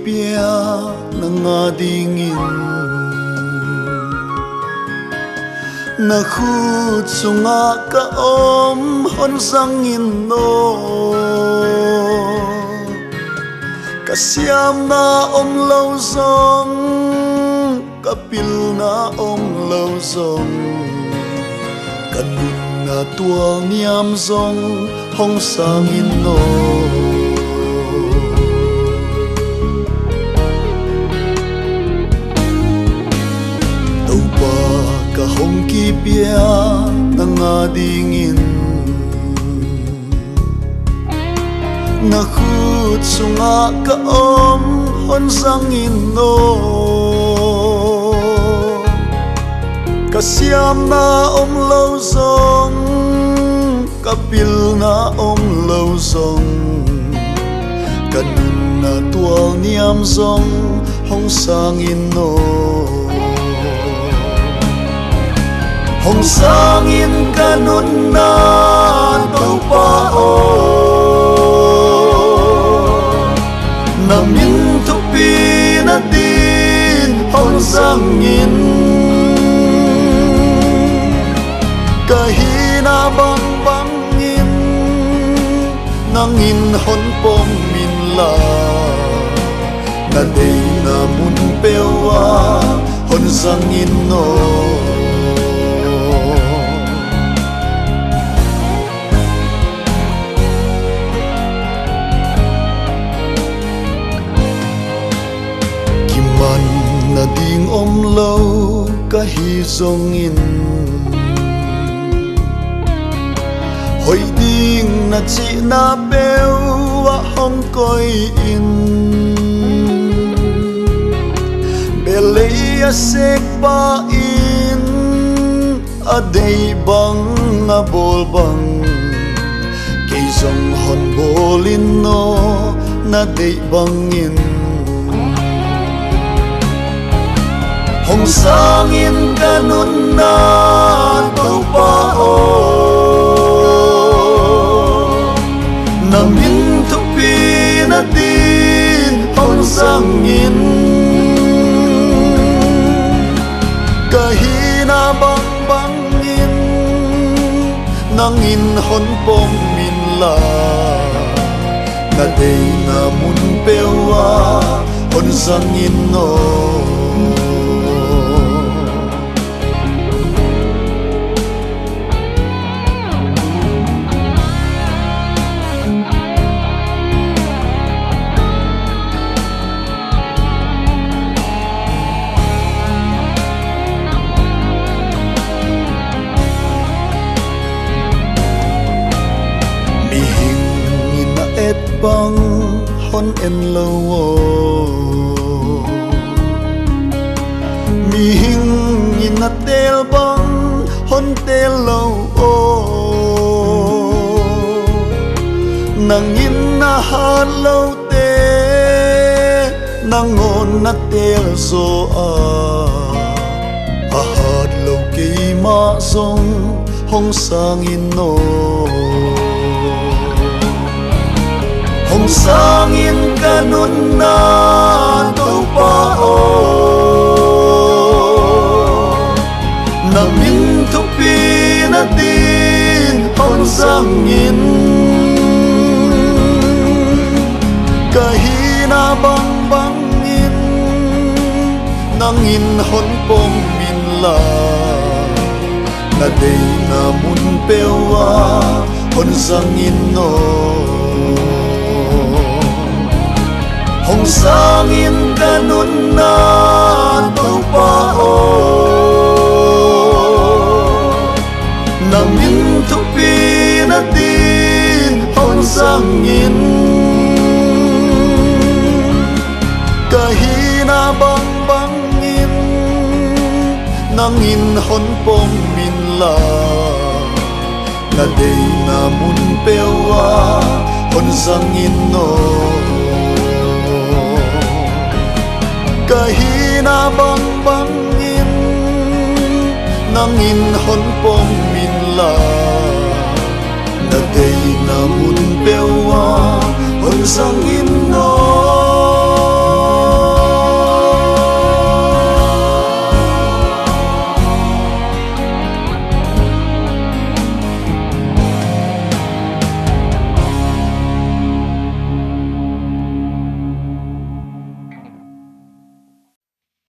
Pia ng adingin na khut sunga kaom hon sangin no kasyam na lâu zong kapil na lâu zong kanun na tuang niam zong hong sangin no kahong kipia ng adingin nakut sunga kaom hon sangin no kasyam na lâu zong kapil na lâu zong kanun na tual niam zong hong sangin no hong sangin kanun na tau pao namin tupi natin hong sangin kahina bang bangin nangin hon pong minla na day na mun pewa hon sangin no na ding lâu kahi zongin hoi ding na chi na beu wa hong koi in belei asek pa in adei bang na bol bang kei zong hon bolin no na dei bangin hong sangin kanun na tau pao namin tupi natin hong sangin kahina bang bangin nangin hon pong minla na day na mun pewa hon sangin no bang hon en lâu mi hing in na tel bang hon tel lâu nang in na hat lâu te nang on na tel so a hat lâu ki ma song hong sang in no hong sangin kanun na tau pao namin tupi natin hong sangin kahina bang bangin nangin hon pong minla na day na mun pewa hon sangin no hong sangin kanun na tau pao namin tupi natin hong sangin kahina na bang in nang in hon pom min la na dei na mun pewa hon sang in no kahina bang in nang in hon pom min la na dei na mun pewa hon sang in